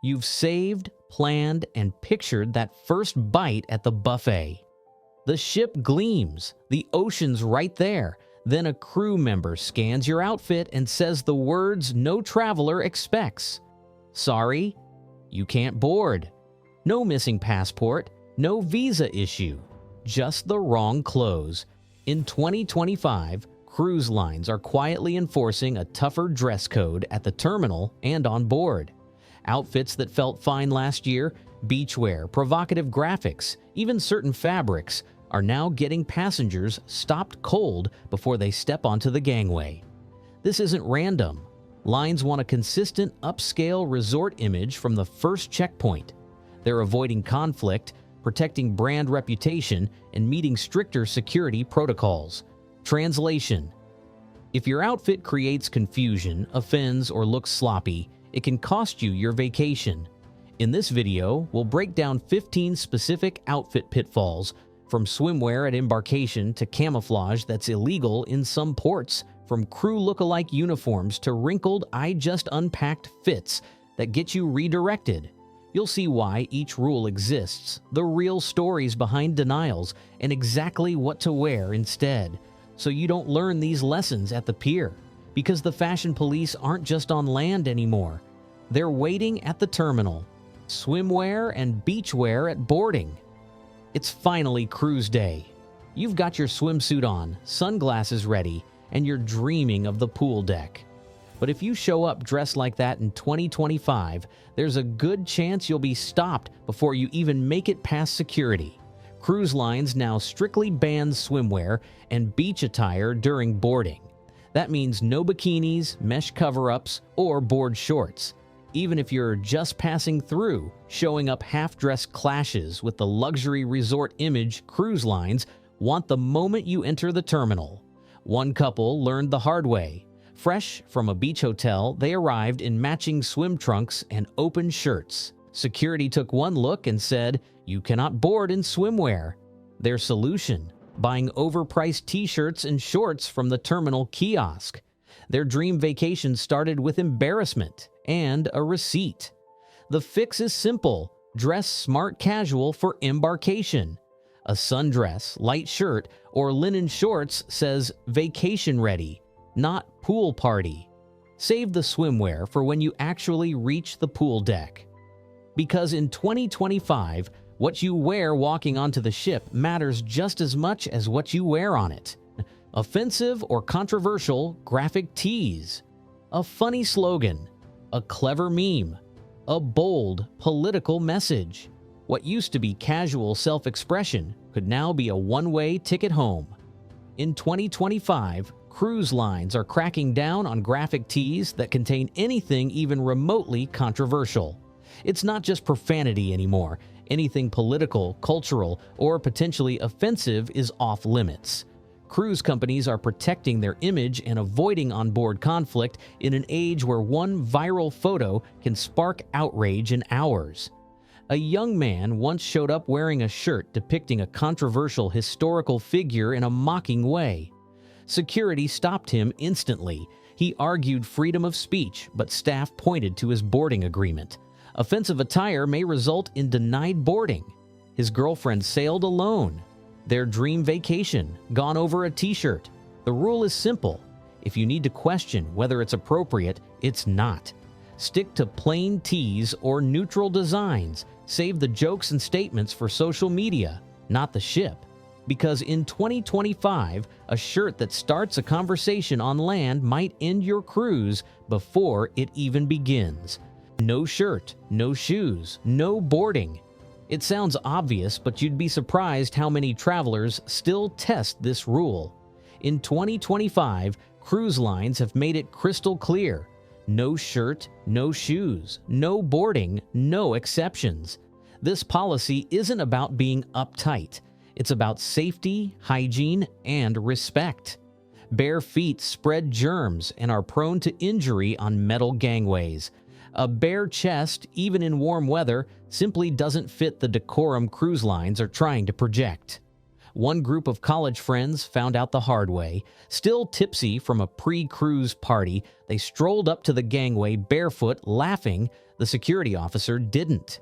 You've saved, planned, and pictured that first bite at the buffet. The ship gleams, the ocean's right there. Then a crew member scans your outfit and says the words no traveler expects. Sorry, you can't board. No missing passport, no visa issue, just the wrong clothes. In 2025, cruise lines are quietly enforcing a tougher dress code at the terminal and on board. Outfits that felt fine last year, beachwear, provocative graphics, even certain fabrics, are now getting passengers stopped cold before they step onto the gangway. This isn't random. Lines want a consistent upscale resort image from the first checkpoint. They're avoiding conflict, protecting brand reputation, and meeting stricter security protocols. Translation: if your outfit creates confusion, offends, or looks sloppy, it can cost you your vacation. In this video, we'll break down 15 specific outfit pitfalls, from swimwear at embarkation to camouflage that's illegal in some ports, from crew lookalike uniforms to wrinkled, I-just-unpacked fits that get you redirected. You'll see why each rule exists, the real stories behind denials, and exactly what to wear instead, so you don't learn these lessons at the pier. Because the fashion police aren't just on land anymore. They're waiting at the terminal. Swimwear and beachwear at boarding. It's finally cruise day. You've got your swimsuit on, sunglasses ready, and you're dreaming of the pool deck. But if you show up dressed like that in 2025, there's a good chance you'll be stopped before you even make it past security. Cruise lines now strictly ban swimwear and beach attire during boarding. That means no bikinis, mesh cover-ups, or board shorts. Even if you're just passing through, showing up half-dressed clashes with the luxury resort image cruise lines want the moment you enter the terminal. One couple learned the hard way. Fresh from a beach hotel, they arrived in matching swim trunks and open shirts. Security took one look and said, "You cannot board in swimwear." Their solution: buying overpriced t-shirts and shorts from the terminal kiosk. Their dream vacation started with embarrassment and a receipt. The fix is simple: dress smart casual for embarkation. A sundress, light shirt, or linen shorts says vacation ready, not pool party. Save the swimwear for when you actually reach the pool deck. Because in 2025, what you wear walking onto the ship matters just as much as what you wear on it. Offensive or controversial graphic tees, a funny slogan, a clever meme, a bold political message. What used to be casual self-expression could now be a one-way ticket home. In 2025, cruise lines are cracking down on graphic tees that contain anything even remotely controversial. It's not just profanity anymore. Anything political, cultural, or potentially offensive is off limits. Cruise companies are protecting their image and avoiding onboard conflict in an age where one viral photo can spark outrage in hours. A young man once showed up wearing a shirt depicting a controversial historical figure in a mocking way. Security stopped him instantly. He argued freedom of speech, but staff pointed to his boarding agreement. Offensive attire may result in denied boarding. His girlfriend sailed alone. Their dream vacation gone over a t-shirt. The rule is simple. If you need to question whether it's appropriate, it's not. Stick to plain tees or neutral designs. Save the jokes and statements for social media, not the ship. Because in 2025, a shirt that starts a conversation on land might end your cruise before it even begins. No shirt, no shoes, no boarding. It sounds obvious, but you'd be surprised how many travelers still test this rule. In 2025, cruise lines have made it crystal clear: no shirt, no shoes, no boarding, no exceptions. This policy isn't about being uptight. It's about safety, hygiene, and respect. Bare feet spread germs and are prone to injury on metal gangways. A bare chest, even in warm weather, simply doesn't fit the decorum cruise lines are trying to project. One group of college friends found out the hard way. Still tipsy from a pre-cruise party, they strolled up to the gangway barefoot, laughing, The security officer didn't.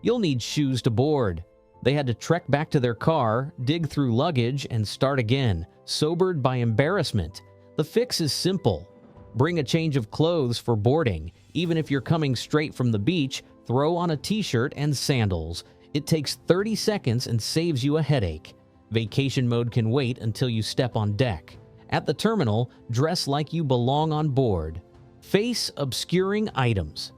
You'll need shoes to board. They had to trek back to their car, dig through luggage, and start again, sobered by embarrassment. The fix is simple. Bring a change of clothes for boarding. Even if you're coming straight from the beach, throw on a t-shirt and sandals. It takes 30 seconds and saves you a headache. Vacation mode can wait until you step on deck. At the terminal, dress like you belong on board. Face obscuring items.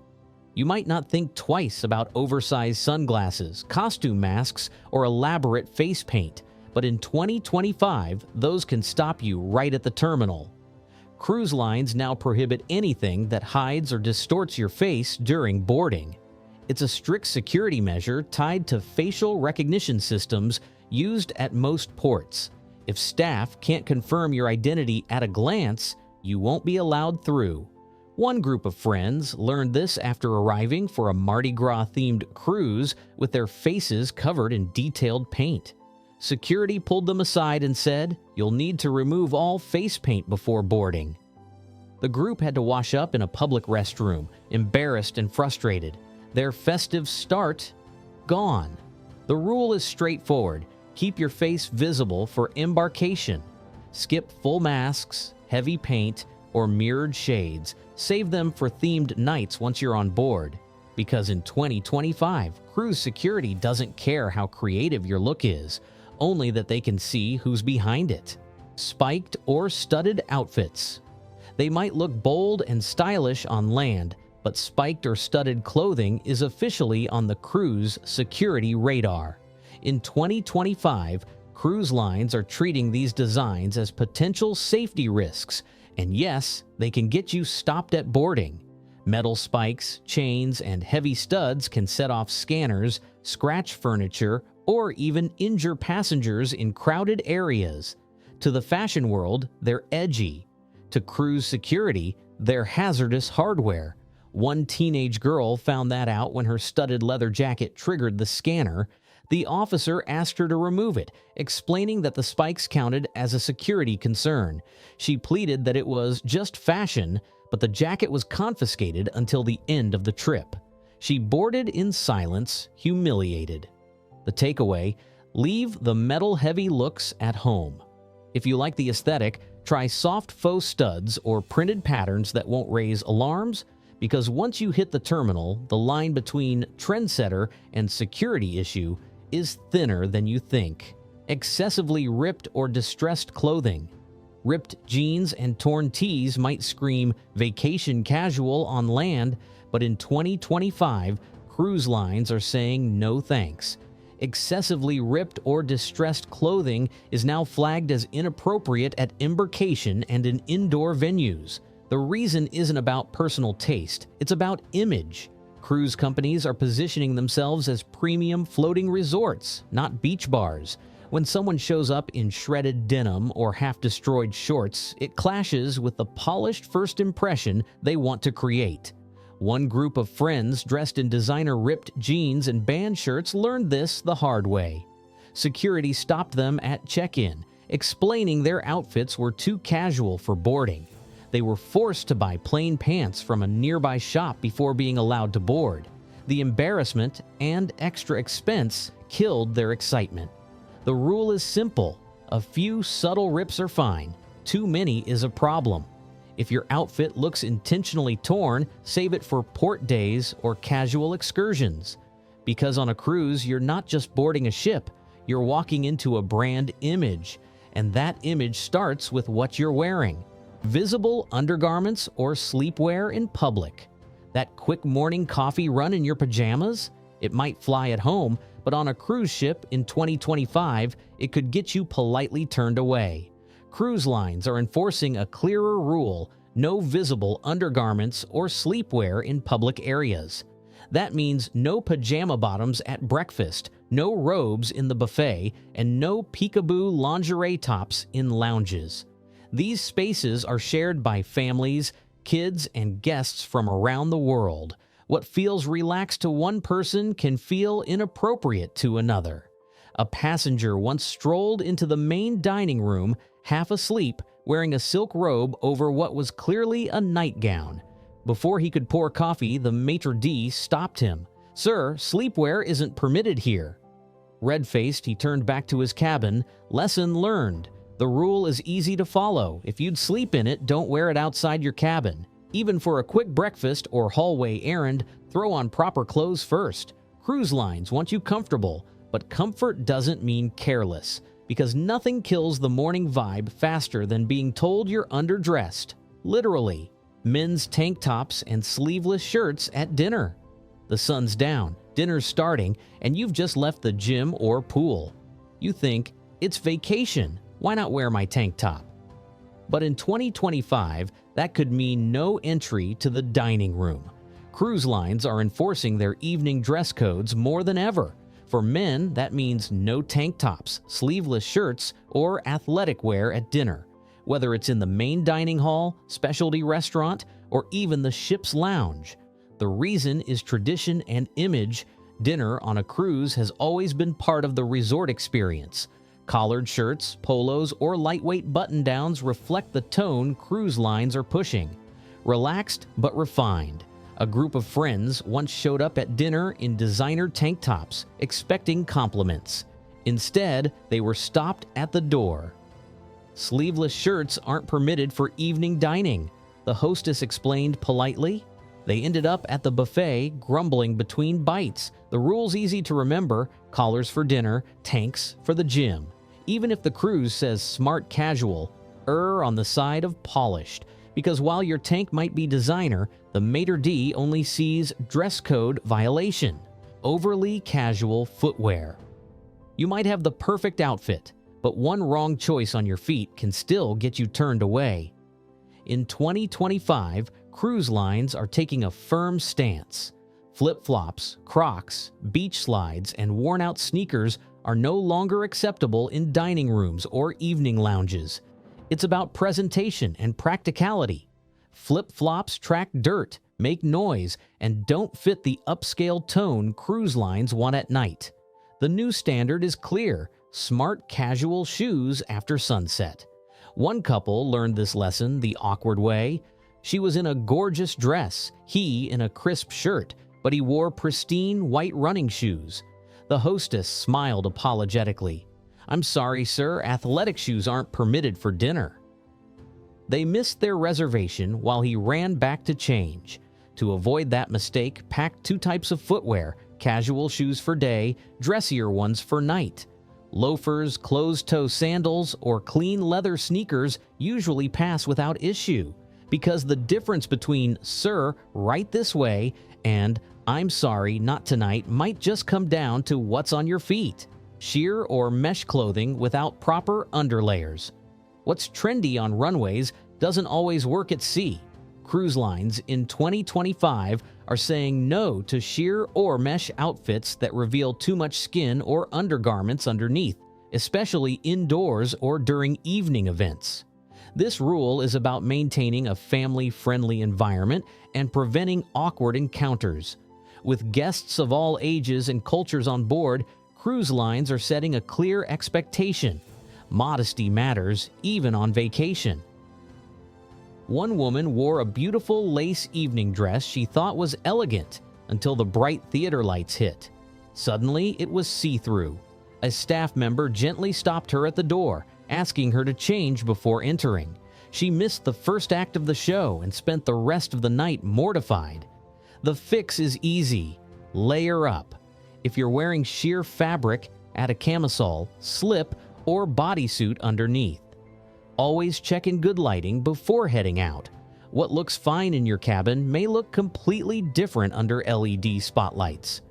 You might not think twice about oversized sunglasses, costume masks, or elaborate face paint, but in 2025, those can stop you right at the terminal. Cruise lines now prohibit anything that hides or distorts your face during boarding. It's a strict security measure tied to facial recognition systems used at most ports. If staff can't confirm your identity at a glance, you won't be allowed through. One group of friends learned this after arriving for a Mardi Gras-themed cruise with their faces covered in detailed paint. Security pulled them aside and said, "You'll need to remove all face paint before boarding." The group had to wash up in a public restroom, embarrassed and frustrated. Their festive start gone. The rule is straightforward. Keep your face visible for embarkation. Skip full masks, heavy paint, or mirrored shades. Save them for themed nights once you're on board. Because in 2025, cruise security doesn't care how creative your look is, only that they can see who's behind it. Spiked or studded outfits. They might look bold and stylish on land, but spiked or studded clothing is officially on the cruise security radar. In 2025, cruise lines are treating these designs as potential safety risks, and yes, they can get you stopped at boarding. Metal spikes, chains, and heavy studs can set off scanners, scratch furniture, or even injure passengers in crowded areas. To the fashion world, they're edgy. To cruise security, they're hazardous hardware. One teenage girl found that out when her studded leather jacket triggered the scanner. The officer asked her to remove it, explaining that the spikes counted as a security concern. She pleaded that it was just fashion, but the jacket was confiscated until the end of the trip. She boarded in silence, humiliated. The takeaway: leave the metal-heavy looks at home. If you like the aesthetic, try soft faux studs or printed patterns that won't raise alarms, because once you hit the terminal, the line between trendsetter and security issue is thinner than you think. Excessively ripped or distressed clothing. Ripped jeans and torn tees might scream vacation casual on land, but in 2025, cruise lines are saying no thanks. Excessively ripped or distressed clothing is now flagged as inappropriate at embarkation and in indoor venues. The reason isn't about personal taste, it's about image. Cruise companies are positioning themselves as premium floating resorts, not beach bars. When someone shows up in shredded denim or half-destroyed shorts, it clashes with the polished first impression they want to create. One group of friends dressed in designer ripped jeans and band shirts learned this the hard way. Security stopped them at check-in, explaining their outfits were too casual for boarding. They were forced to buy plain pants from a nearby shop before being allowed to board. The embarrassment and extra expense killed their excitement. The rule is simple. A few subtle rips are fine. Too many is a problem. If your outfit looks intentionally torn, save it for port days or casual excursions. Because on a cruise, you're not just boarding a ship, you're walking into a brand image, and that image starts with what you're wearing. Visible undergarments or sleepwear in public. That quick morning coffee run in your pajamas? It might fly at home, but on a cruise ship in 2025, it could get you politely turned away. Cruise lines are enforcing a clearer rule: no visible undergarments or sleepwear in public areas. That means no pajama bottoms at breakfast, no robes in the buffet, and no peekaboo lingerie tops in lounges. These spaces are shared by families, kids, and guests from around the world. What feels relaxed to one person can feel inappropriate to another. A passenger once strolled into the main dining room, half asleep, wearing a silk robe over what was clearly a nightgown. Before he could pour coffee, the maitre d' stopped him. "Sir, sleepwear isn't permitted here." Red-faced, he turned back to his cabin. Lesson learned. The rule is easy to follow. If you'd sleep in it, don't wear it outside your cabin. Even for a quick breakfast or hallway errand, throw on proper clothes first. Cruise lines want you comfortable, but comfort doesn't mean careless, because nothing kills the morning vibe faster than being told you're underdressed. Literally. Men's tank tops and sleeveless shirts at dinner. The sun's down, dinner's starting, and you've just left the gym or pool. You think, it's vacation, why not wear my tank top? But in 2025, that could mean no entry to the dining room. Cruise lines are enforcing their evening dress codes more than ever. For men, that means no tank tops, sleeveless shirts, or athletic wear at dinner, whether it's in the main dining hall, specialty restaurant, or even the ship's lounge. The reason is tradition and image. Dinner on a cruise has always been part of the resort experience. Collared shirts, polos, or lightweight button-downs reflect the tone cruise lines are pushing. Relaxed but refined. A group of friends once showed up at dinner in designer tank tops, expecting compliments. Instead, they were stopped at the door. Sleeveless shirts aren't permitted for evening dining, the hostess explained politely. They ended up at the buffet, grumbling between bites. The rule's easy to remember: collars for dinner, tanks for the gym. Even if the cruise says smart casual, err on the side of polished, because while your tank might be designer, the maitre d' only sees dress code violation: overly casual footwear. You might have the perfect outfit, but one wrong choice on your feet can still get you turned away. In 2025, cruise lines are taking a firm stance. Flip-flops, Crocs, beach slides, and worn-out sneakers are no longer acceptable in dining rooms or evening lounges. It's about presentation and practicality. Flip-flops track dirt, make noise, and don't fit the upscale tone cruise lines want at night. The new standard is clear: smart casual shoes after sunset. One couple learned this lesson the awkward way. She was in a gorgeous dress, he in a crisp shirt, but he wore pristine white running shoes. The hostess smiled apologetically. "I'm sorry, sir, athletic shoes aren't permitted for dinner." They missed their reservation while he ran back to change. To avoid that mistake, pack two types of footwear: casual shoes for day, dressier ones for night. Loafers, closed-toe sandals, or clean leather sneakers usually pass without issue, because the difference between "sir, right this way" and "I'm sorry, not tonight" might just come down to what's on your feet. Sheer or mesh clothing without proper underlayers. What's trendy on runways doesn't always work at sea. Cruise lines in 2025 are saying no to sheer or mesh outfits that reveal too much skin or undergarments underneath, especially indoors or during evening events. This rule is about maintaining a family-friendly environment and preventing awkward encounters. With guests of all ages and cultures on board, cruise lines are setting a clear expectation. Modesty matters, even on vacation. One woman wore a beautiful lace evening dress she thought was elegant until the bright theater lights hit. Suddenly, it was see-through. A staff member gently stopped her at the door, asking her to change before entering. She missed the first act of the show and spent the rest of the night mortified. The fix is easy: layer up. If you're wearing sheer fabric, add a camisole, slip, or bodysuit underneath. Always check in good lighting before heading out. What looks fine in your cabin may look completely different under LED spotlights.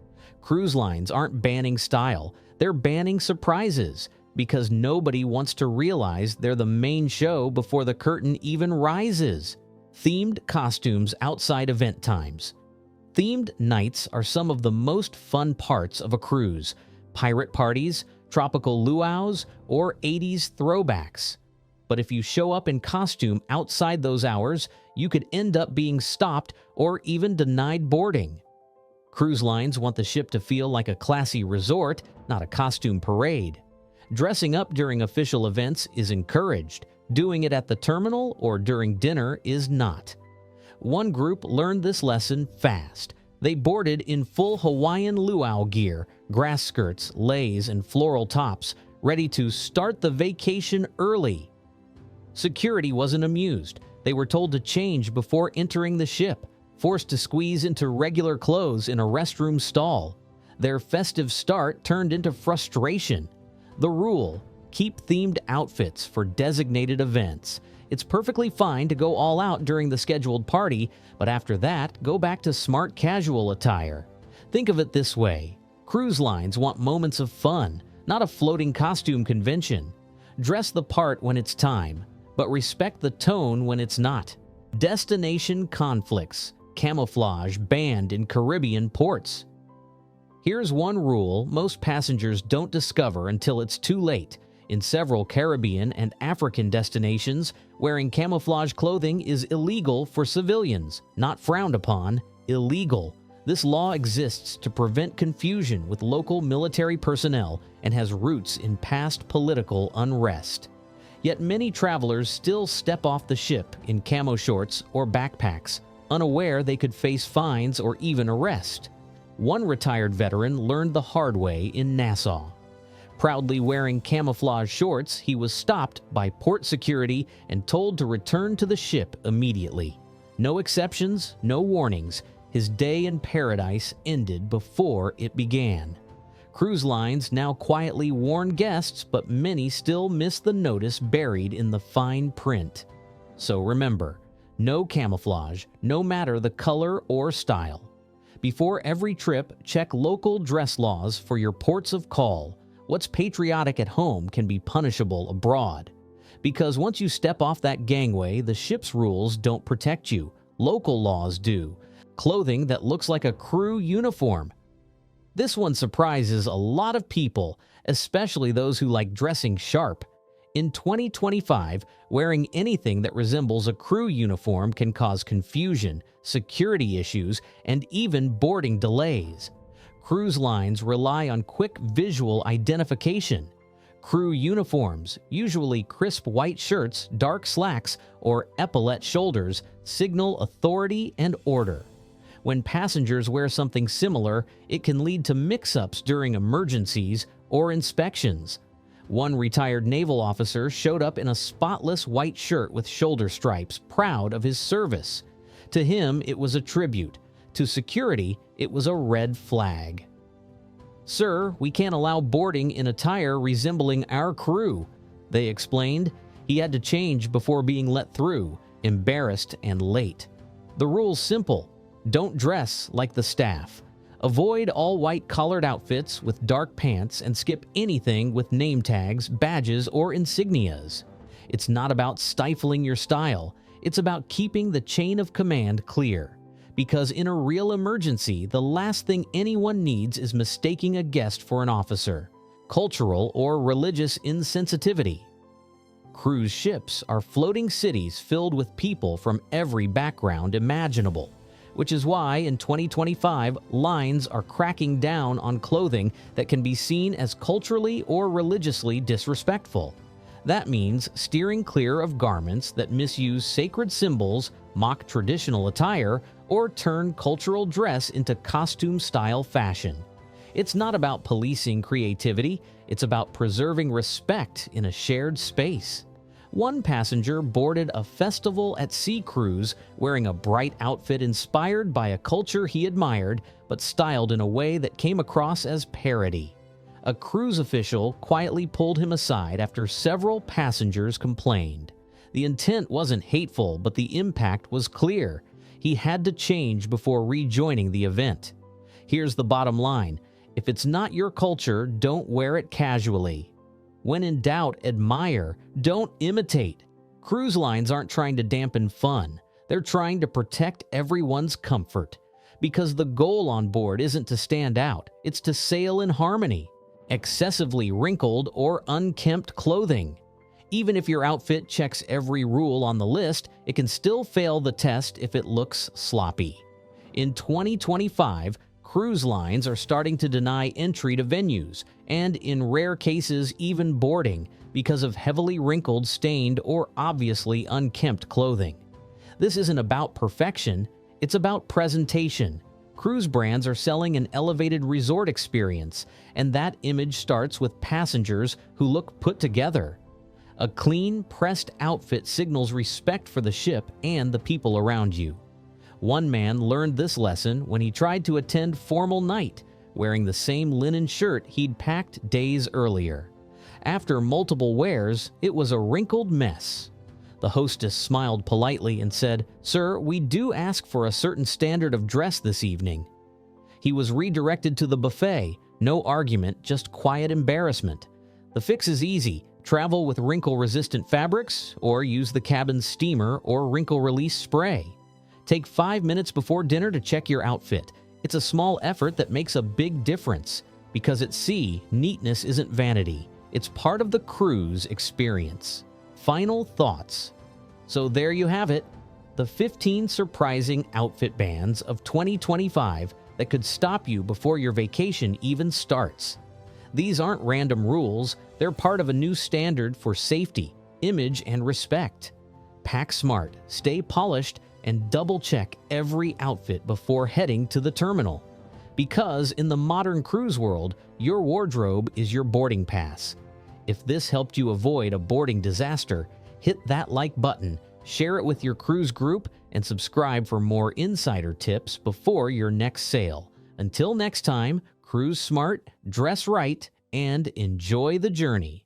Cruise lines aren't banning style, they're banning surprises, because nobody wants to realize they're the main show before the curtain even rises. Themed costumes outside event times. Themed nights are some of the most fun parts of a cruise. Pirate parties, tropical luau's, or 80s throwbacks. But if you show up in costume outside those hours, you could end up being stopped or even denied boarding. Cruise lines want the ship to feel like a classy resort, not a costume parade. Dressing up during official events is encouraged. Doing it at the terminal or during dinner is not. One group learned this lesson fast. They boarded in full Hawaiian luau gear, grass skirts, leis, and floral tops, ready to start the vacation early. Security wasn't amused. They were told to change before entering the ship, forced to squeeze into regular clothes in a restroom stall. Their festive start turned into frustration. The rule: keep themed outfits for designated events. It's perfectly fine to go all out during the scheduled party, but after that, go back to smart casual attire. Think of it this way: cruise lines want moments of fun, not a floating costume convention. Dress the part when it's time, but respect the tone when it's not. Destination conflicts. Camouflage banned in Caribbean ports. Here's one rule most passengers don't discover until it's too late. In several Caribbean and African destinations, wearing camouflage clothing is illegal for civilians, not frowned upon, illegal. This law exists to prevent confusion with local military personnel and has roots in past political unrest. Yet many travelers still step off the ship in camo shorts or backpacks, unaware they could face fines or even arrest. One retired veteran learned the hard way in Nassau. Proudly wearing camouflage shorts, he was stopped by port security and told to return to the ship immediately. No exceptions, no warnings. His day in paradise ended before it began. Cruise lines now quietly warn guests, but many still miss the notice buried in the fine print. So remember, no camouflage, no matter the color or style. Before every trip, check local dress laws for your ports of call. What's patriotic at home can be punishable abroad. Because once you step off that gangway, the ship's rules don't protect you. Local laws do. Clothing that looks like a crew uniform. This one surprises a lot of people, especially those who like dressing sharp. In 2025, wearing anything that resembles a crew uniform can cause confusion, security issues, and even boarding delays. Cruise lines rely on quick visual identification. Crew uniforms, usually crisp white shirts, dark slacks, or epaulette shoulders, signal authority and order. When passengers wear something similar, it can lead to mix-ups during emergencies or inspections. One retired naval officer showed up in a spotless white shirt with shoulder stripes, proud of his service. To him, it was a tribute. To security, it was a red flag. "Sir, we can't allow boarding in attire resembling our crew," they explained. He had to change before being let through, embarrassed and late. The rule's simple. Don't dress like the staff. Avoid all white collared outfits with dark pants and skip anything with name tags, badges, or insignias. It's not about stifling your style. It's about keeping the chain of command clear. Because in a real emergency, the last thing anyone needs is mistaking a guest for an officer. Cultural or religious insensitivity. Cruise ships are floating cities filled with people from every background imaginable, which is why in 2025, lines are cracking down on clothing that can be seen as culturally or religiously disrespectful. That means steering clear of garments that misuse sacred symbols, mock traditional attire, or turn cultural dress into costume-style fashion. It's not about policing creativity, it's about preserving respect in a shared space. One passenger boarded a festival at sea cruise wearing a bright outfit inspired by a culture he admired, but styled in a way that came across as parody. A cruise official quietly pulled him aside after several passengers complained. The intent wasn't hateful, but the impact was clear. He had to change before rejoining the event. Here's the bottom line: if it's not your culture, don't wear it casually. When in doubt, admire, don't imitate. Cruise lines aren't trying to dampen fun. They're trying to protect everyone's comfort. Because the goal on board isn't to stand out, it's to sail in harmony. Excessively wrinkled or unkempt clothing. Even if your outfit checks every rule on the list, it can still fail the test if it looks sloppy. In 2025, cruise lines are starting to deny entry to venues, and in rare cases even boarding, because of heavily wrinkled, stained, or obviously unkempt clothing. This isn't about perfection, it's about presentation. Cruise brands are selling an elevated resort experience, and that image starts with passengers who look put together. A clean, pressed outfit signals respect for the ship and the people around you. One man learned this lesson when he tried to attend formal night, wearing the same linen shirt he'd packed days earlier. After multiple wears, it was a wrinkled mess. The hostess smiled politely and said, "Sir, we do ask for a certain standard of dress this evening." He was redirected to the buffet. No argument, just quiet embarrassment. The fix is easy. Travel with wrinkle-resistant fabrics, or use the cabin's steamer or wrinkle-release spray. Take 5 minutes before dinner to check your outfit. It's a small effort that makes a big difference. Because at sea, neatness isn't vanity. It's part of the cruise experience. Final thoughts. So there you have it, the 15 surprising outfit bans of 2025 that could stop you before your vacation even starts. These aren't random rules, they're part of a new standard for safety, image, and respect. Pack smart, stay polished, and double-check every outfit before heading to the terminal. Because in the modern cruise world, your wardrobe is your boarding pass. If this helped you avoid a boarding disaster, hit that like button, share it with your cruise group, and subscribe for more insider tips before your next sail. Until next time, cruise smart, dress right, and enjoy the journey.